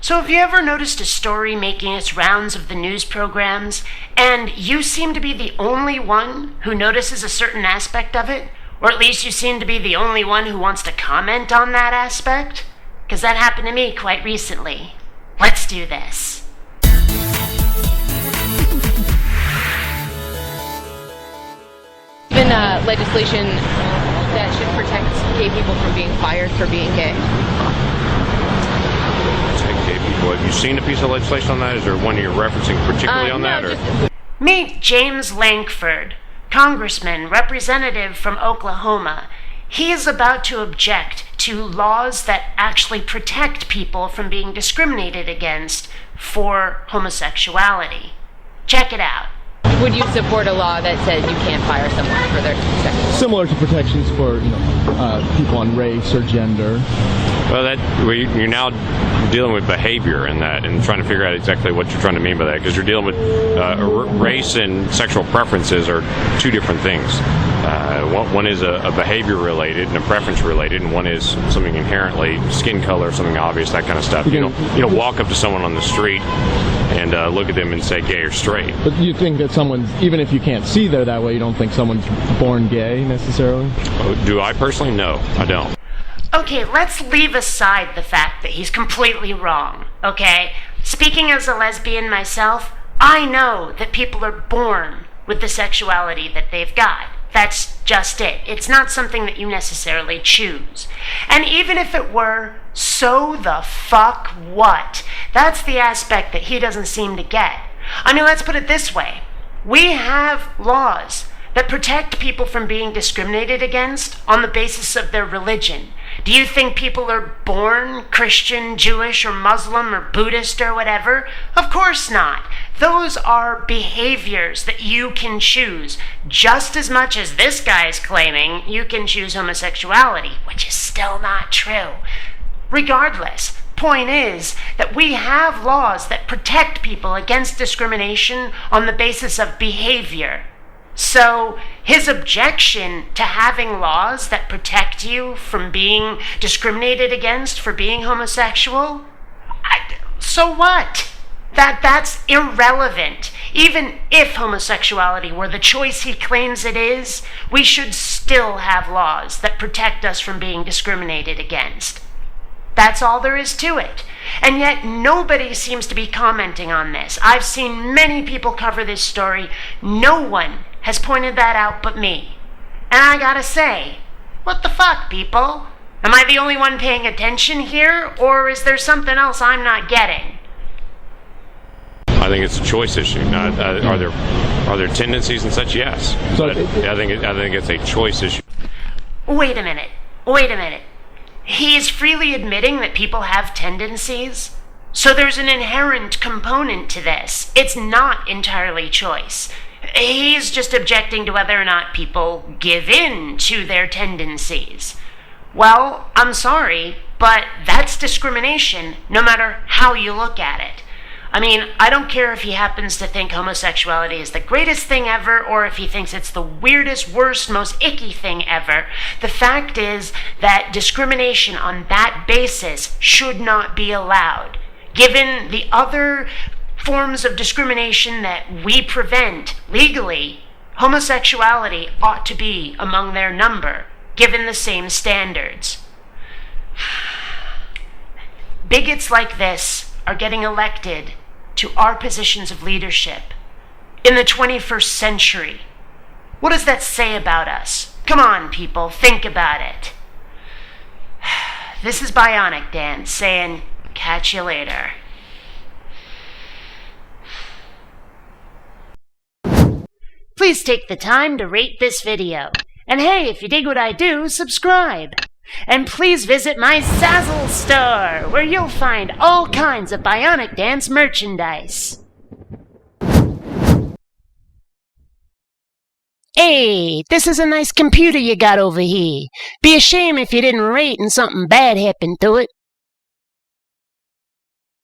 So have you ever noticed a story making its rounds of the news programs, and you seem to be the only one who notices a certain aspect of it? Or at least you seem to be the only one who wants to comment on that aspect? Because that happened to me quite recently. Let's do this. Even legislation that should protect gay people from being fired for being gay. Gay people. Have you seen a piece of legislation on that? Is there one you're referencing particularly on that? Or? Meet James Lankford, Congressman, representative from Oklahoma. He is about to object to laws that actually protect people from being discriminated against for homosexuality. Check it out. Would you support a law that says you can't fire someone for their sex? Similar to protections for people on race or gender. Well, you're now dealing with behavior in that, and trying to figure out exactly what you're trying to mean by that, because you're dealing with race and sexual preferences are two different things. One is a behavior related and a preference related, and one is something inherently skin color, something obvious, that kind of stuff. You don't walk up to someone on the street and look at them and say gay or straight. But you think that someone's, even if you can't see they're that way, you don't think someone's born gay necessarily? Do I personally? No, I don't. Okay, let's leave aside the fact that he's completely wrong, okay? Speaking as a lesbian myself, I know that people are born with the sexuality that they've got. That's just it. It's not something that you necessarily choose. And even if it were, so the fuck what? That's the aspect that he doesn't seem to get. I mean, let's put it this way. We have laws that protect people from being discriminated against on the basis of their religion. Do you think people are born Christian, Jewish, or Muslim, or Buddhist, or whatever? Of course not. Those are behaviors that you can choose, just as much as this guy is claiming you can choose homosexuality, which is still not true. Regardless, point is that we have laws that protect people against discrimination on the basis of behavior. So his objection to having laws that protect you from being discriminated against for being homosexual, so what? That's irrelevant. Even if homosexuality were the choice he claims it is, we should still have laws that protect us from being discriminated against. That's all there is to it. And yet nobody seems to be commenting on this. I've seen many people cover this story. No one has pointed that out but me. And I gotta say, what the fuck, people? Am I the only one paying attention here, or is there something else I'm not getting? I think it's a choice issue. Are there tendencies and such? Yes. So but I think it's a choice issue. Wait a minute. He is freely admitting that people have tendencies. So there's an inherent component to this. It's not entirely choice. He's just objecting to whether or not people give in to their tendencies. Well, I'm sorry, but that's discrimination, no matter how you look at it. I mean, I don't care if he happens to think homosexuality is the greatest thing ever, or if he thinks it's the weirdest, worst, most icky thing ever. The fact is that discrimination on that basis should not be allowed. Given the other forms of discrimination that we prevent legally, homosexuality ought to be among their number, given the same standards. Bigots like this are getting elected to our positions of leadership in the 21st century. What does that say about us? Come on, people, think about it. This is BionicDance saying, catch you later. Please take the time to rate this video. And hey, if you dig what I do, subscribe. And please visit my Zazzle store, where you'll find all kinds of BionicDance merchandise. Hey, this is a nice computer you got over here. Be a shame if you didn't rate and something bad happened to it.